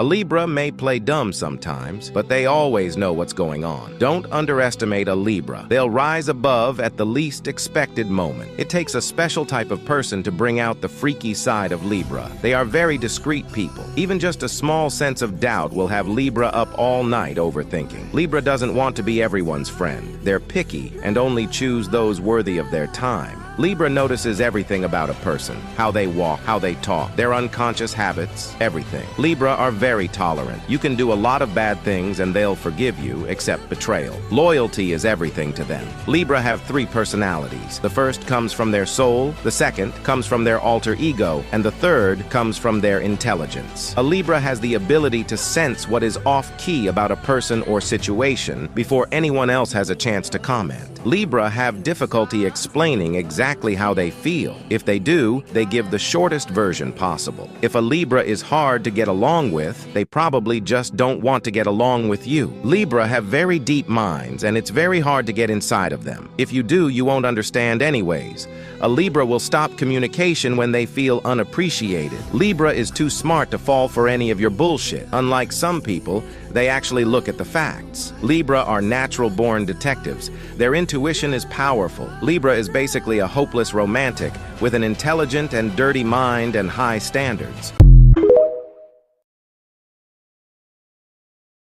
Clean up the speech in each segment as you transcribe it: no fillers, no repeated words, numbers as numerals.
A Libra may play dumb sometimes, but they always know what's going on. Don't underestimate a Libra. They'll rise above at the least expected moment. It takes a special type of person to bring out the freaky side of Libra. They are very discreet people. Even just a small sense of doubt will have Libra up all night overthinking. Libra doesn't want to be everyone's friend. They're picky and only choose those worthy of their time. Libra notices everything about a person, how they walk, how they talk, their unconscious habits, everything. Libra are very tolerant. You can do a lot of bad things and they'll forgive you, except betrayal. Loyalty is everything to them. Libra have 3 personalities. The first comes from their soul, the second comes from their alter ego, and the third comes from their intelligence. A Libra has the ability to sense what is off-key about a person or situation before anyone else has a chance to comment. Libra have difficulty explaining exactly how they feel. If they do, they give the shortest version possible. If a Libra is hard to get along with, they probably just don't want to get along with you. Libra have very deep minds, and it's very hard to get inside of them. If you do, you won't understand anyways. A Libra will stop communication when they feel unappreciated. Libra is too smart to fall for any of your bullshit. Unlike some people, they actually look at the facts. Libra are natural-born detectives. Their intuition is powerful. Libra is basically a hopeless romantic with an intelligent and dirty mind and high standards.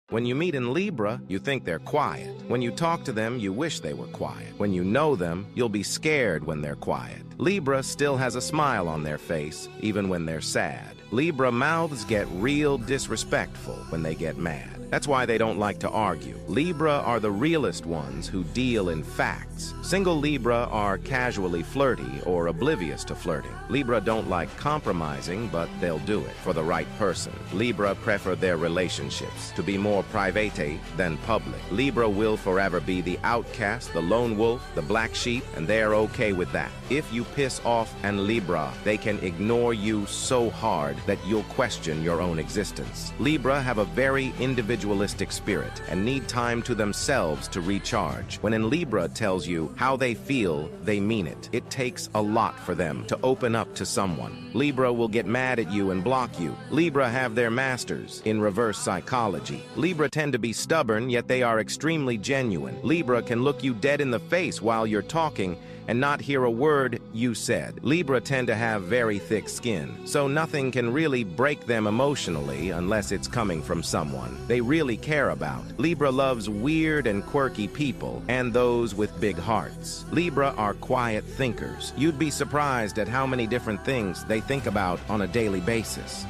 When you meet in Libra, you think they're quiet. When you talk to them, you wish they were quiet. When you know them, you'll be scared when they're quiet. Libra still has a smile on their face, even when they're sad. Libra mouths get real disrespectful when they get mad. That's why they don't like to argue. Libra are the realest ones who deal in facts. Single Libra are casually flirty or oblivious to flirting. Libra don't like compromising, but they'll do it for the right person. Libra prefer their relationships to be more private than public. Libra will forever be the outcast, the lone wolf, the black sheep, and they're okay with that. If you piss off an Libra, they can ignore you so hard that you'll question your own existence. Libra have a very individualistic spirit and need time to themselves to recharge. When an Libra tells you how they feel, they mean it. It takes a lot for them to open up to someone. Libra will get mad at you and block you. Libra have their masters in reverse psychology. Libra tend to be stubborn, yet they are extremely genuine. Libra can look you dead in the face while you're talking and not hear a word you said. Libra tend to have very thick skin, so nothing can really break them emotionally unless it's coming from someone they really care about. Libra loves weird and quirky people and those with big hearts. Libra are quiet thinkers. You'd be surprised at how many different things they think about on a daily basis.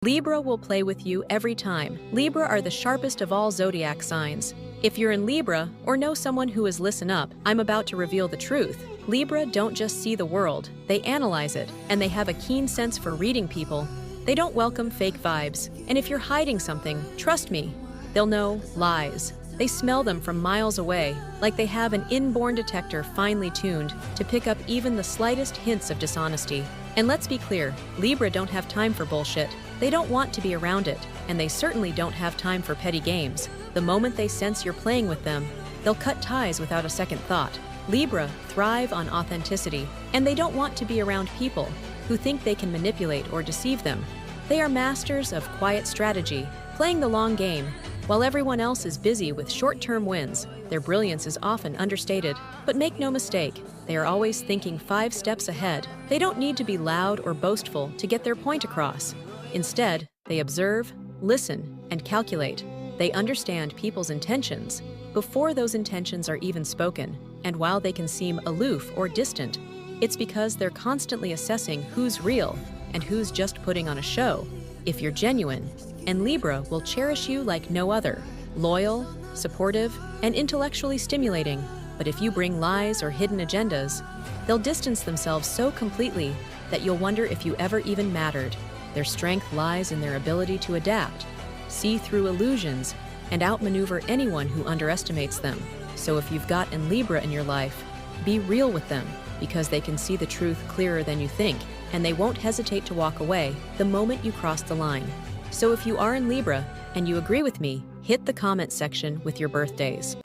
Libra will play with you every time. Libra are the sharpest of all zodiac signs. If you're in Libra or know someone who is listen up, I'm about to reveal the truth. Libra don't just see the world, they analyze it, and they have a keen sense for reading people. They don't welcome fake vibes, and if you're hiding something, trust me, they'll know lies. They smell them from miles away, like they have an inborn detector finely tuned to pick up even the slightest hints of dishonesty. And let's be clear, Libra don't have time for bullshit. They don't want to be around it, and they certainly don't have time for petty games. The moment they sense you're playing with them, they'll cut ties without a second thought. Libra thrive on authenticity, and they don't want to be around people who think they can manipulate or deceive them. They are masters of quiet strategy, playing the long game, while everyone else is busy with short-term wins. Their brilliance is often understated, but make no mistake, they are always thinking 5 steps ahead. They don't need to be loud or boastful to get their point across. Instead, they observe, listen, and calculate. They understand people's intentions before those intentions are even spoken. And while they can seem aloof or distant, it's because they're constantly assessing who's real and who's just putting on a show. If you're genuine, and Libra will cherish you like no other, loyal, supportive, and intellectually stimulating. But if you bring lies or hidden agendas, they'll distance themselves so completely that you'll wonder if you ever even mattered. Their strength lies in their ability to adapt, see through illusions, and outmaneuver anyone who underestimates them. So if you've got an Libra in your life, be real with them, because they can see the truth clearer than you think, and they won't hesitate to walk away the moment you cross the line. So if you are in Libra and you agree with me, hit the comment section with your birthdays.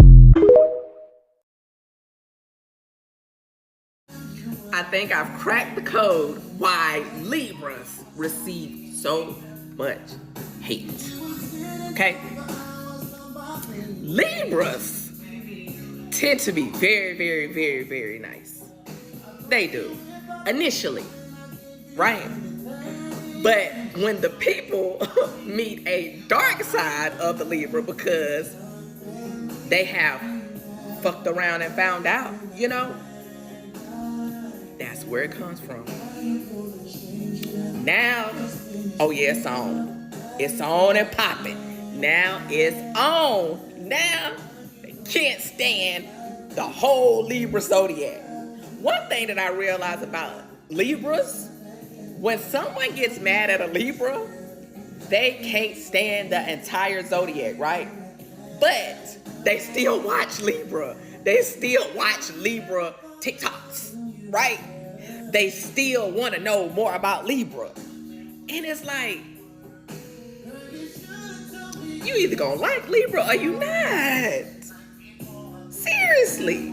I think I've cracked the code why Libras receive so much hate. Okay? Libras tend to be very, very, very, very nice. They do. Initially. Right? But when the people meet a dark side of the Libra because they have fucked around and found out, that's where it comes from. Now, oh yeah, it's on. It's on and popping. Now it's on. Now they can't stand the whole Libra zodiac. One thing that I realize about Libras, when someone gets mad at a Libra, they can't stand the entire zodiac, right? But they still watch Libra. They still watch Libra TikToks, right? They still want to know more about Libra. And it's like, you either gonna like Libra or you not. Seriously.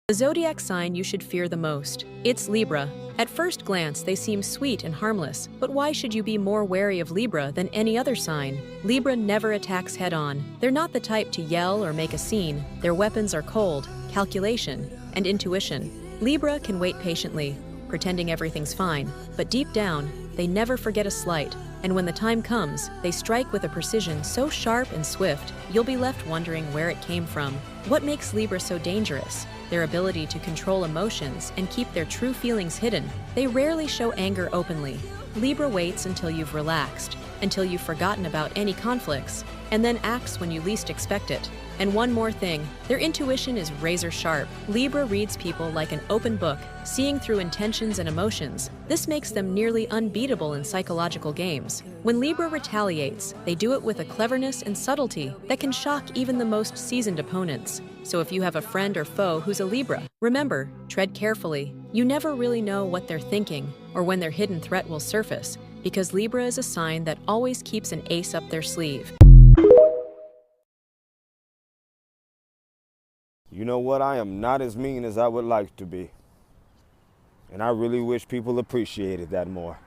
The zodiac sign you should fear the most. It's Libra. At first glance, they seem sweet and harmless, but why should you be more wary of Libra than any other sign? Libra never attacks head-on. They're not the type to yell or make a scene. Their weapons are cold, calculation, and intuition. Libra can wait patiently, pretending everything's fine, but deep down, they never forget a slight. And when the time comes, they strike with a precision so sharp and swift, you'll be left wondering where it came from. What makes Libra so dangerous? Their ability to control emotions and keep their true feelings hidden. They rarely show anger openly. Libra waits until you've relaxed, until you've forgotten about any conflicts, and then acts when you least expect it. And one more thing, their intuition is razor sharp. Libra reads people like an open book, seeing through intentions and emotions. This makes them nearly unbeatable in psychological games. When Libra retaliates, they do it with a cleverness and subtlety that can shock even the most seasoned opponents. So if you have a friend or foe who's a Libra, remember, tread carefully. You never really know what they're thinking or when their hidden threat will surface, because Libra is a sign that always keeps an ace up their sleeve. You know what? I am not as mean as I would like to be. And I really wish people appreciated that more.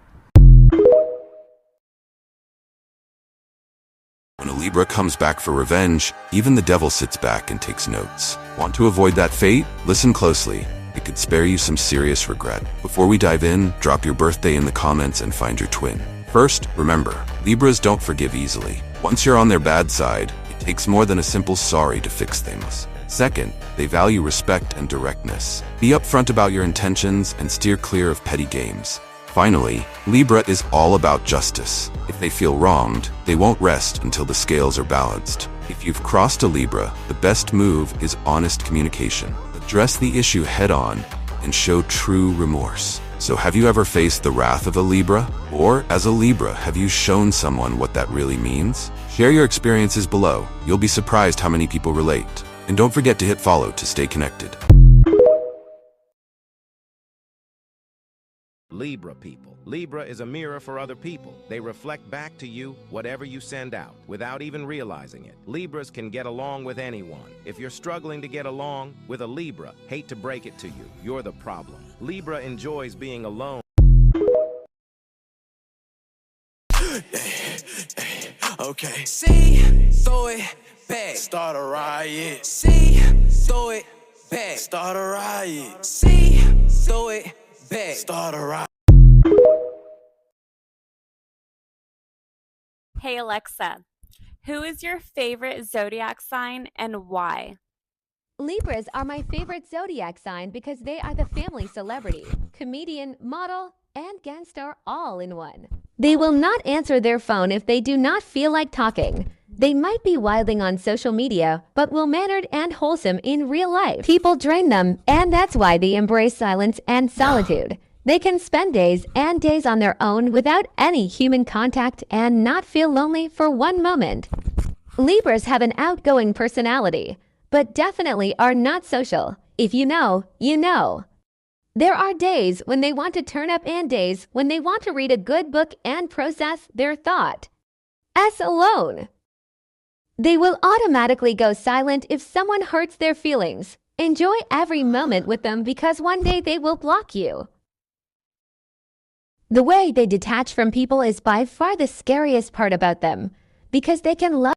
When a Libra comes back for revenge, even the devil sits back and takes notes. Want to avoid that fate? Listen closely. It could spare you some serious regret. Before we dive in, drop your birthday in the comments and find your twin. First, remember, Libras don't forgive easily. Once you're on their bad side, it takes more than a simple sorry to fix things. Second, they value respect and directness. Be upfront about your intentions and steer clear of petty games. Finally, Libra is all about justice. If they feel wronged, they won't rest until the scales are balanced. If you've crossed a Libra, the best move is honest communication. Address the issue head-on and show true remorse. So have you ever faced the wrath of a Libra? Or, as a Libra, have you shown someone what that really means? Share your experiences below. You'll be surprised how many people relate. And don't forget to hit follow to stay connected. Libra people. Libra is a mirror for other people. They reflect back to you whatever you send out, without even realizing it. Libras can get along with anyone. If you're struggling to get along with a Libra, hate to break it to you, you're the problem. Libra enjoys being alone. Okay. See, throw it back. Start a riot. See, throw it back. Start a riot. See, throw it back. Start a riot. Hey Alexa, who is your favorite zodiac sign and why? Libras are my favorite zodiac sign because they are the family celebrity, comedian, model, and gangster all in one. They will not answer their phone if they do not feel like talking. They might be wilding on social media, but well-mannered and wholesome in real life. People drain them, and that's why they embrace silence and solitude. They can spend days and days on their own without any human contact and not feel lonely for one moment. Libras have an outgoing personality, but definitely are not social. If you know, you know. There are days when they want to turn up and days when they want to read a good book and process their thought. S alone. They will automatically go silent if someone hurts their feelings. Enjoy every moment with them because one day they will block you. The way they detach from people is by far the scariest part about them, because they can love.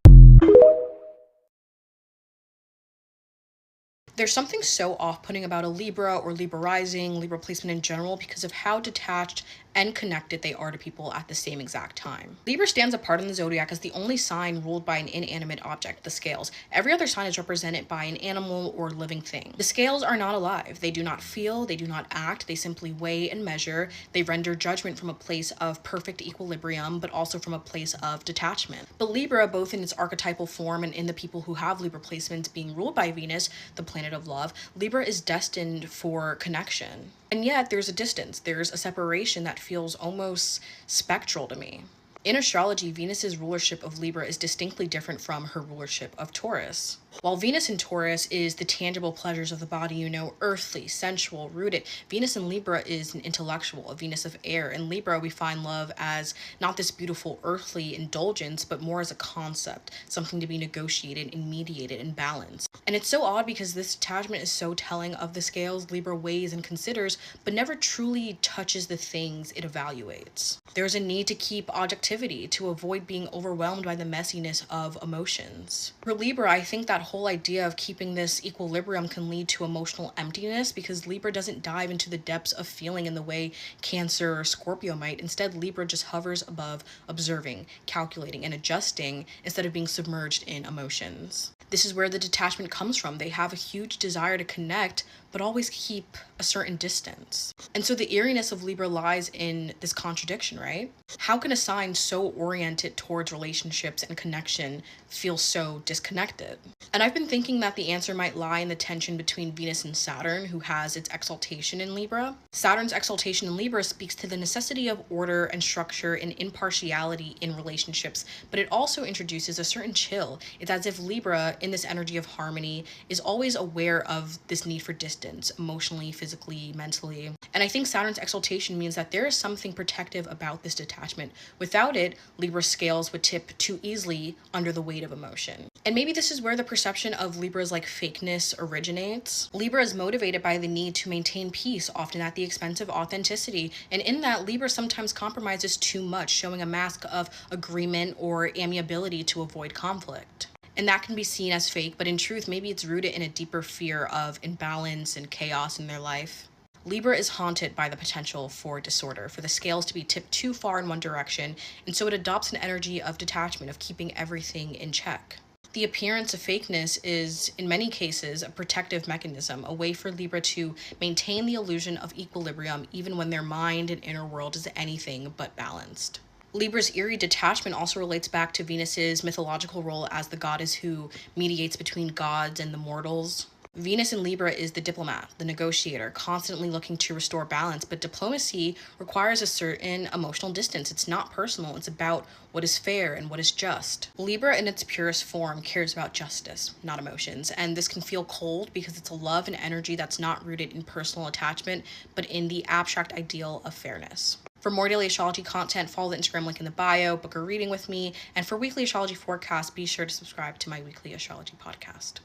There's something so off-putting about a Libra or Libra rising, Libra placement in general, because of how detached and connected they are to people at the same exact time. Libra stands apart in the zodiac as the only sign ruled by an inanimate object, the scales. Every other sign is represented by an animal or living thing. The scales are not alive. They do not feel, they do not act, they simply weigh and measure. They render judgment from a place of perfect equilibrium, but also from a place of detachment. But Libra, both in its archetypal form and in the people who have Libra placements being ruled by Venus, the planet of love, Libra is destined for connection. And yet there's a distance, there's a separation that feels almost spectral to me. In astrology, Venus's rulership of Libra is distinctly different from her rulership of Taurus. While Venus in Taurus is the tangible pleasures of the body, earthly, sensual, rooted, Venus in Libra is an intellectual, a Venus of air. In Libra, we find love as not this beautiful earthly indulgence, but more as a concept, something to be negotiated and mediated and balanced. And it's so odd because this attachment is so telling of the scales Libra weighs and considers, but never truly touches the things it evaluates. There's a need to keep objectivity, to avoid being overwhelmed by the messiness of emotions. For Libra, I think that whole idea of keeping this equilibrium can lead to emotional emptiness because Libra doesn't dive into the depths of feeling in the way Cancer or Scorpio might. Instead, Libra just hovers above, observing, calculating, and adjusting instead of being submerged in emotions. This is where the detachment comes from. They have a huge desire to connect, but always keep a certain distance. And so the eeriness of Libra lies in this contradiction, right? How can a sign so oriented towards relationships and connection feel so disconnected? And I've been thinking that the answer might lie in the tension between Venus and Saturn, who has its exaltation in Libra. Saturn's exaltation in Libra speaks to the necessity of order and structure and impartiality in relationships, but it also introduces a certain chill. It's as if Libra, in this energy of harmony, is always aware of this need for distance, emotionally, physically, mentally. And I think Saturn's exaltation means that there is something protective about this detachment. Without it, Libra's scales would tip too easily under the weight of emotion. And maybe this is where the perception of Libra's fakeness originates. Libra is motivated by the need to maintain peace, often at the expense of authenticity. And in that, Libra sometimes compromises too much, showing a mask of agreement or amiability to avoid conflict. And that can be seen as fake, but in truth, maybe it's rooted in a deeper fear of imbalance and chaos in their life. Libra is haunted by the potential for disorder, for the scales to be tipped too far in one direction, and so it adopts an energy of detachment, of keeping everything in check. The appearance of fakeness is, in many cases, a protective mechanism, a way for Libra to maintain the illusion of equilibrium even when their mind and inner world is anything but balanced. Libra's eerie detachment also relates back to Venus's mythological role as the goddess who mediates between gods and the mortals. Venus in Libra is the diplomat, the negotiator, constantly looking to restore balance, but diplomacy requires a certain emotional distance. It's not personal, it's about what is fair and what is just. Libra in its purest form cares about justice, not emotions, and this can feel cold because it's a love and energy that's not rooted in personal attachment, but in the abstract ideal of fairness. For more daily astrology content, follow the Instagram link in the bio, book a reading with me, and for weekly astrology forecasts, be sure to subscribe to my weekly astrology podcast.